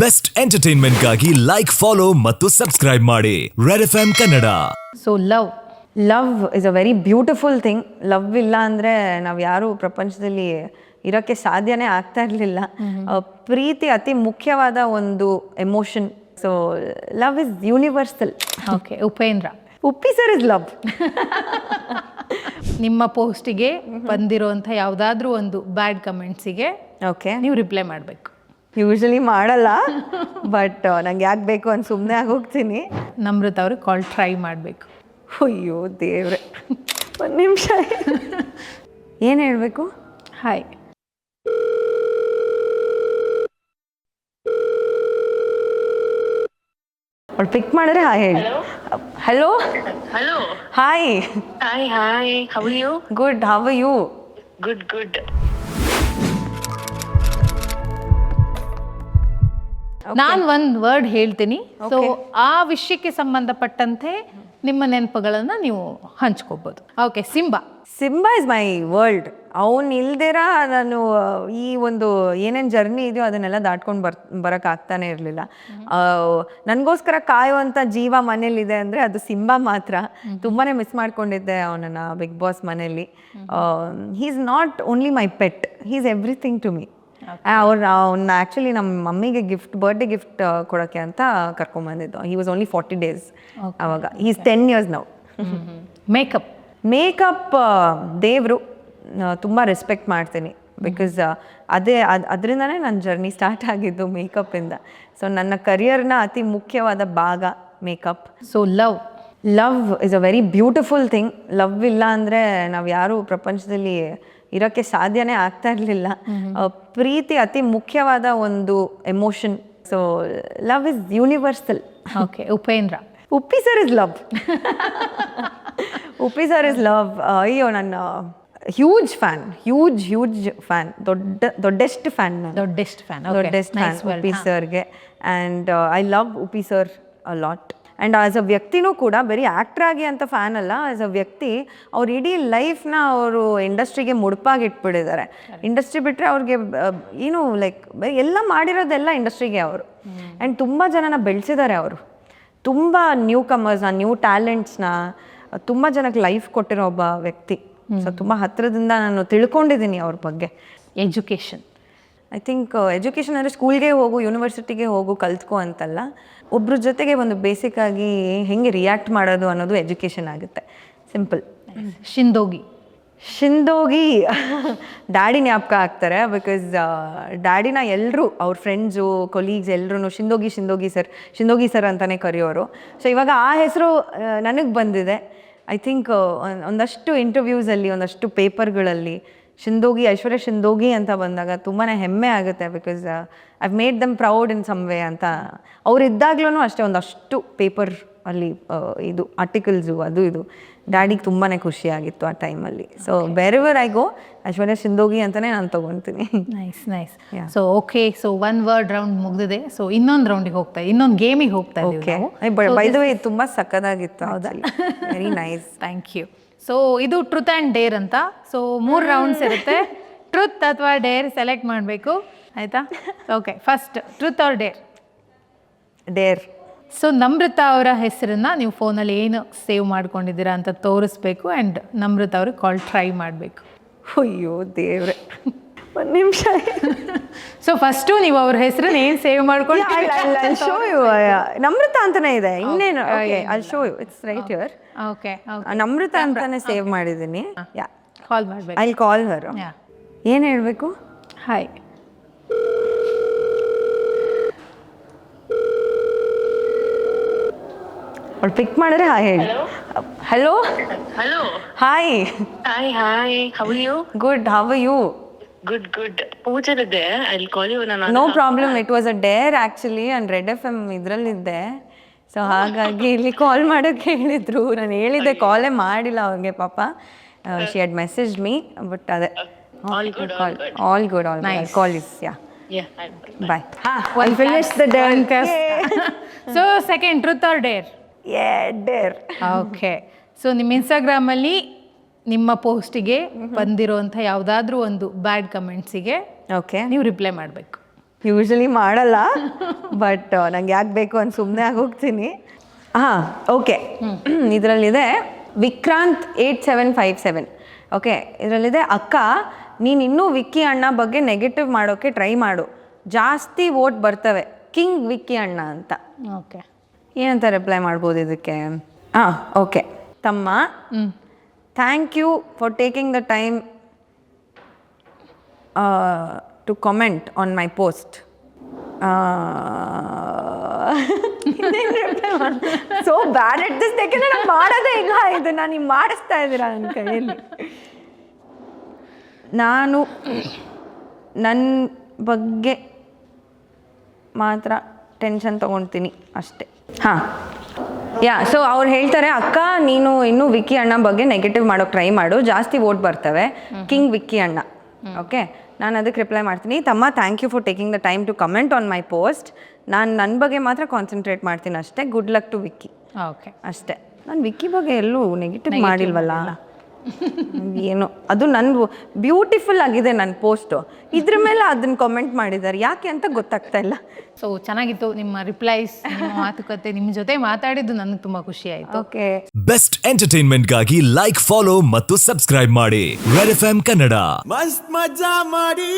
Best entertainment ಗಾಗಿ like, follow ಮತ್ತು subscribe ಮಾಡಿ red FM Kannada. So love is a very beautiful thing. Love ಇಲ್ಲ ಅಂದರೆ ನಾವು ಯಾರೂ ಪ್ರಪಂಚದಲ್ಲಿ ಇರೋಕ್ಕೆ ಸಾಧ್ಯನೇ ಆಗ್ತಾ ಇರಲಿಲ್ಲ. ಪ್ರೀತಿ ಅತಿ ಮುಖ್ಯವಾದ ಒಂದು emotion. So love is universal. Okay, Upendra Uppi sir is love. ನಿಮ್ಮ ಪೋಸ್ಟಿಗೆ ಬಂದಿರೋಂಥ ಯಾವುದಾದ್ರೂ ಒಂದು ಬ್ಯಾಡ್ ಕಮೆಂಟ್ಸಿಗೆ ಓಕೆ, ನೀವು ರಿಪ್ಲೈ ಮಾಡಬೇಕು. ಯೂಶಲಿ ಮಾಡಲ್ಲ, ಬಟ್ ನಂಗೆ ಯಾಕೆ ಬೇಕು ಅಂತ ಸುಮ್ಮನೆ ಆಗೋಗ್ತೀನಿ. ನಮ್ರತ ಅವ್ರಿಗೆ ಕಾಲ್ ಟ್ರೈ ಮಾಡಬೇಕು. ಅಯ್ಯೋ ದೇವ್ರೆ, ಒಂದು ನಿಮಿಷ. ಏನು ಹೇಳಬೇಕು? ಹಾಯ್. ಅವ್ಳು ಪಿಕ್ ಮಾಡಿದ್ರೆ ಹಾಯ್ ಹೇಳಿ. Hello. Hello. Hi. Hi. How are you? Good, how are you? Good. ನಾನು ಒಂದು ವರ್ಡ್ ಹೇಳ್ತೀನಿ. ಸೊ ಆ ವಿಷಯಕ್ಕೆ ಸಂಬಂಧಪಟ್ಟಂತೆ ನಿಮ್ಮ ನೆನಪುಗಳನ್ನು ನೀವು ಹಂಚ್ಕೋಬೋದು. Okay, Simba is my world. ಅವನು ಇಲ್ದಿರ ನಾನು ಈ ಒಂದು ಏನೇನು ಜರ್ನಿ ಇದೆಯೋ ಅದನ್ನೆಲ್ಲ ದಾಟ್ಕೊಂಡು ಬರೋಕ್ಕಾಗ್ತಾನೆ ಇರಲಿಲ್ಲ. ನನಗೋಸ್ಕರ ಕಾಯುವಂಥ ಜೀವ ಮನೇಲಿದೆ ಅಂದರೆ ಅದು ಸಿಂಬಾ ಮಾತ್ರ. ತುಂಬಾ ಮಿಸ್ ಮಾಡ್ಕೊಂಡಿದ್ದೆ ಅವನನ್ನು ಬಿಗ್ ಬಾಸ್ ಮನೇಲಿ. He is not only my pet, he is everything to me. ಅವ್ನ ಆ್ಯಕ್ಚುಲಿ ನಮ್ಮ ಮಮ್ಮಿಗೆ ಬರ್ಡೇ ಗಿಫ್ಟ್ ಕೊಡೋಕ್ಕೆ ಅಂತ ಕರ್ಕೊಂಬಂದಿದ್ದು. ಹಿ ವಾಸ್ ಓನ್ಲಿ 40 days ಅವಾಗ. He is 10 years now. Makeup ದೇವರು ತುಂಬ ರೆಸ್ಪೆಕ್ಟ್ ಮಾಡ್ತೀನಿ. ಬಿಕಾಸ್ ಅದರಿಂದನೇ ನನ್ನ ಜರ್ನಿ ಸ್ಟಾರ್ಟ್ ಆಗಿದ್ದು ಮೇಕಪ್ಪಿಂದ. ಸೊ ನನ್ನ ಕರಿಯರ್ನ ಅತಿ ಮುಖ್ಯವಾದ ಭಾಗ makeup. So love is a very beautiful thing. Love ಇಲ್ಲ ಅಂದರೆ ನಾವು ಯಾರೂ ಪ್ರಪಂಚದಲ್ಲಿ ಇರೋಕ್ಕೆ ಸಾಧ್ಯನೇ ಆಗ್ತಾ ಇರಲಿಲ್ಲ. ಪ್ರೀತಿ ಅತಿ ಮುಖ್ಯವಾದ ಒಂದು emotion. So love is universal. Okay, Upendra Uppi sir is love. Uppi sir is love. ಅಯ್ಯೋ, ನನ್ನ ಹ್ಯೂಜ್ ಫ್ಯಾನ್, ದೊಡ್ಡೆಸ್ಟ್ ಫ್ಯಾನ್ ಉಪ್ಪಿ ಸರ್ಗೆ. And I love Uppi sir a lot. And as a ವ್ಯಕ್ತಿನೂ ಕೂಡ, ಬರೀ ಆ್ಯಕ್ಟ್ರ್ ಆಗಿ ಅಂತ ಫ್ಯಾನ್ ಅಲ್ಲ, ಆಸ್ ಅ ವ್ಯಕ್ತಿ ಅವ್ರು ಇಡೀ ಲೈಫ್ನ ಅವರು ಇಂಡಸ್ಟ್ರಿಗೆ ಮುಡುಪಾಗಿ ಇಟ್ಬಿಟ್ಟಿದ್ದಾರೆ. ಇಂಡಸ್ಟ್ರಿ ಬಿಟ್ಟರೆ ಅವ್ರಿಗೆ ಏನು ಲೈಕ್ ಎಲ್ಲ ಮಾಡಿರೋದೆಲ್ಲ ಇಂಡಸ್ಟ್ರಿಗೆ ಅವರು. ಆ್ಯಂಡ್ ತುಂಬ ಜನನ ಬೆಳೆಸಿದ್ದಾರೆ ಅವರು. ತುಂಬ ನ್ಯೂ ಕಮರ್ಸ್ನ, ನ್ಯೂ ಟ್ಯಾಲೆಂಟ್ಸ್ನ ತುಂಬ ಜನಕ್ಕೆ ಲೈಫ್ ಕೊಟ್ಟಿರೋ ಒಬ್ಬ ವ್ಯಕ್ತಿ. ಸೊ ತುಂಬ ಹತ್ತಿರದಿಂದ ನಾನು ತಿಳ್ಕೊಂಡಿದ್ದೀನಿ ಅವ್ರ ಬಗ್ಗೆ. ಐ ಥಿಂಕ್ ಎಜುಕೇಷನ್ ಅಂದರೆ ಸ್ಕೂಲ್ಗೆ ಹೋಗು, ಯೂನಿವರ್ಸಿಟಿಗೆ ಹೋಗು, ಕಲ್ತ್ಕೋ ಅಂತಲ್ಲ. ಒಬ್ರ ಜೊತೆಗೆ ಒಂದು ಬೇಸಿಕ್ಕಾಗಿ ಹೆಂಗೆ ರಿಯಾಕ್ಟ್ ಮಾಡೋದು ಅನ್ನೋದು ಎಜುಕೇಷನ್ ಆಗುತ್ತೆ. ಸಿಂಪಲ್. ಶಿಂದೋಗಿ ಡ್ಯಾಡಿ ಜ್ಞಾಪಕ ಆಗ್ತಾರೆ. ಬಿಕಾಸ್ ಡ್ಯಾಡಿನ ಎಲ್ಲರೂ ಅವ್ರ ಫ್ರೆಂಡ್ಸು, ಕೊಲೀಗ್ಸ್ ಎಲ್ಲರೂ ಶಿಂದೋಗಿ ಸರ್ ಅಂತಲೇ ಕರೆಯೋರು. ಸೊ ಇವಾಗ ಆ ಹೆಸರು ನನಗೆ ಬಂದಿದೆ. ಐ ಥಿಂಕ್ ಒಂದಷ್ಟು ಇಂಟರ್ವ್ಯೂಸಲ್ಲಿ, ಒಂದಷ್ಟು ಪೇಪರ್ಗಳಲ್ಲಿ ಐಶ್ವರ್ಯ ಶಿಂದೋಗಿ ಅಂತ ಬಂದಾಗ ತುಂಬಾ ಹೆಮ್ಮೆ ಆಗುತ್ತೆ. Because I made them proud in some way ಅಂತ. ಅವ್ರು ಇದ್ದಾಗ್ಲೂ ಅಷ್ಟೇ ಒಂದಷ್ಟು ಪೇಪರ್ ಅಲ್ಲಿ ಇದು ಆರ್ಟಿಕಲ್ಸು ಅದು ಇದು ಡ್ಯಾಡಿಗೆ ತುಂಬಾ ಖುಷಿಯಾಗಿತ್ತು ಆ ಟೈಮಲ್ಲಿ. ಸೊ ಬೇರೆವರ್ ಐ ಗೋ ಐಶ್ವರ್ಯ ಶಿಂದೋಗಿ ಅಂತಲೇ ನಾನು ತೊಗೊತೀನಿ. Nice. So okay, so 1 word round ಮುಗಿದಿದೆ. ಸೊ ಇನ್ನೊಂದು ರೌಂಡಿಗೆ ಇನ್ನೊಂದು ಗೇಮಿಗೆ ಹೋಗ್ತಾ ಇದ್ದೀವಿ. ಬೈ ದ ವೇ ತುಂಬ ಸಕ್ಕದಾಗಿತ್ತು. ಹೌದಾ? Very nice, thank you. So ಇದು ಟ್ರುತ್ ಆ್ಯಂಡ್ ಡೇರ್ ಅಂತ. ಸೊ 3 ರೌಂಡ್ಸ್ ಇರುತ್ತೆ. ಟ್ರುತ್ ಅಥವಾ ಡೇರ್ ಸೆಲೆಕ್ಟ್ ಮಾಡಬೇಕು, ಆಯಿತಾ? Okay, first truth or dare? Dare. So Namratha ಅವರ ಹೆಸರನ್ನು ನೀವು ಫೋನಲ್ಲಿ ಏನು ಸೇವ್ ಮಾಡ್ಕೊಂಡಿದ್ದೀರಾ ಅಂತ ತೋರಿಸ್ಬೇಕು. ಆ್ಯಂಡ್ ನಮ್ರತ ಅವ್ರಿಗೆ ಕಾಲ್ ಟ್ರೈ ಮಾಡಬೇಕು. ಅಯ್ಯೋ ದೇವ್ರೆ, ಒಂದು ನಿಮಿಷ. ಸೊ ಫಸ್ಟು ನೀವು ಅವ್ರ ಹೆಸರನ್ನ ಏನು ಸೇವ್ ಮಾಡ್ಕೊಂಡು ಶೋ ಯು. ನಮ್ರತ ಅಂತಾನೆ ಇದೆ, ಇನ್ನೇನು? ಅಲ್ಲಿ show you, it's right here. Okay, Namratha ಅಂತಾನೆ ಸೇವ್ ಮಾಡಿದ್ದೀನಿ. ಕಾಲ್ ಮಾಡಬೇಕು. I call her. ಏನು ಹೇಳಬೇಕು? ಹಾಯ್. ಅವ್ಳು ಪಿಕ್ ಮಾಡಿದ್ರೆ ಹಾಯ್ ಹೇಳಿ. Hello. Hi. How are you? Good, how are you? Good. ಪೂಜೆಲಿದ್ದೆ. I'll call you. No problem. It was a dare actually. And red FM ಇದರಲ್ಲಿದ್ದೆ. So ಹಾಗಾಗಿ ಇಲ್ಲಿ ಕಾಲ್ ಮಾಡೋಕ್ಕೆ ಹೇಳಿದರು. ನಾನು ಹೇಳಿದ್ದೆ, ಕಾಲೇ ಮಾಡಿಲ್ಲ ಅವ್ರಿಗೆ ಪಾಪ. She had message me, but ಅದೇ all good. Call is bye. We'll finish the dance. So second, truth or dare? Dare. Okay, so ನಿಮ್ಮ ಇನ್ಸ್ಟಾಗ್ರಾಮಲ್ಲಿ ನಿಮ್ಮ ಪೋಸ್ಟಿಗೆ ಬಂದಿರೋಂಥ ಯಾವುದಾದ್ರೂ ಒಂದು ಬ್ಯಾಡ್ ಕಮೆಂಟ್ಸಿಗೆ ಓಕೆ ನೀವು ರಿಪ್ಲೈ ಮಾಡಬೇಕು. ಯೂಶಲಿ ಮಾಡಲ್ಲ, ಬಟ್ ನಂಗೆ ಯಾಕೆ ಬೇಕು ಅಂತ ಸುಮ್ಮನೆ ಆಗೋಗ್ತೀನಿ. ಹಾಂ, ಓಕೆ. ಇದರಲ್ಲಿದೆ ವಿಕ್ರಾಂತ್ 8757. ಓಕೆ, ಇದರಲ್ಲಿದೆ, ಅಕ್ಕ ನೀನು ಇನ್ನೂ ವಿಕ್ಕಿ ಅಣ್ಣ ಬಗ್ಗೆ ನೆಗೆಟಿವ್ ಮಾಡೋಕ್ಕೆ ಟ್ರೈ ಮಾಡು, ಜಾಸ್ತಿ ವೋಟ್ ಬರ್ತವೆ, ಕಿಂಗ್ ವಿಕ್ಕಿ ಅಣ್ಣ ಅಂತ. ಓಕೆ, ಏನಂತ ರಿಪ್ಲೈ ಮಾಡ್ಬೋದು ಇದಕ್ಕೆ? ಹಾಂ, ಓಕೆ. ತಮ್ಮ, thank you for taking the time to comment on my post. So bad at this, ಯಾಕೆಂದರೆ ನಾನು ಮಾಡೋದೇ ಇಲ್ಲ ಇದು, ನಾನು ನೀವು ಮಾಡಿಸ್ತಾ ಇದ್ದೀರಾ ನನ್ನ ಕೈಯಲ್ಲಿ. ನಾನು ನನ್ನ ಬಗ್ಗೆ ಮಾತ್ರ ಟೆನ್ಷನ್ ತೊಗೊಳ್ತೀನಿ ಅಷ್ಟೇ. ಹಾಂ, ಸೊ ಅವ್ರು ಹೇಳ್ತಾರೆ, ಅಕ್ಕ ನೀನು ಇನ್ನೂ ವಿಕ್ಕಿ ಅಣ್ಣ ಬಗ್ಗೆ ನೆಗೆಟಿವ್ ಮಾಡೋಕ್ಕೆ ಟ್ರೈ ಮಾಡು, ಜಾಸ್ತಿ ವೋಟ್ ಬರ್ತವೆ, ಕಿಂಗ್ ವಿಕ್ಕಿ ಅಣ್ಣ. ಓಕೆ, ನಾನು ಅದಕ್ಕೆ ರಿಪ್ಲೈ ಮಾಡ್ತೀನಿ, ತಮ್ಮ thank you for taking the time to comment on my post. ನಾನು ನನ್ನ ಬಗ್ಗೆ ಮಾತ್ರ ಕಾನ್ಸಂಟ್ರೇಟ್ ಮಾಡ್ತೀನಿ ಅಷ್ಟೇ. Good luck to Vicky. Okay, ಅಷ್ಟೇ. ನಾನು ವಿಕ್ಕಿ ಬಗ್ಗೆ ಎಲ್ಲೂ ನೆಗೆಟಿವ್ ಮಾಡಿಲ್ವಲ್ಲ. ಏನು ಅದು ನನ್ನ ಬ್ಯೂಟಿಫುಲ್ ಆಗಿದೆ ನನ್ನ ಪೋಸ್ಟು, ಇದ್ರ ಮೇಲೆ ಅದನ್ನ ಕಾಮೆಂಟ್ ಮಾಡಿದ್ದಾರೆ, ಯಾಕೆ ಅಂತ ಗೊತ್ತಾಗ್ತಾ ಇಲ್ಲ. ಸೊ ಚೆನ್ನಾಗಿತ್ತು ನಿಮ್ಮ ರಿಪ್ಲೈಸ್, ನಿಮ್ಮ ಮಾತುಕತೆ, ನಿಮ್ಮ ಜೊತೆ ಮಾತಾಡಿದ್ದು ನನಗೆ ತುಂಬ ಖುಷಿ ಆಯಿತು. ಓಕೆ, ಬೆಸ್ಟ್ ಎಂಟರ್ಟೈನ್ಮೆಂಟ್ಗಾಗಿ ಲೈಕ್, ಫಾಲೋ ಮತ್ತು ಸಬ್ಸ್ಕ್ರೈಬ್ ಮಾಡಿ ರೆಡ್ FM ಕನ್ನಡ. ಮಸ್ತ್ ಮಜಾ ಮಾಡಿ.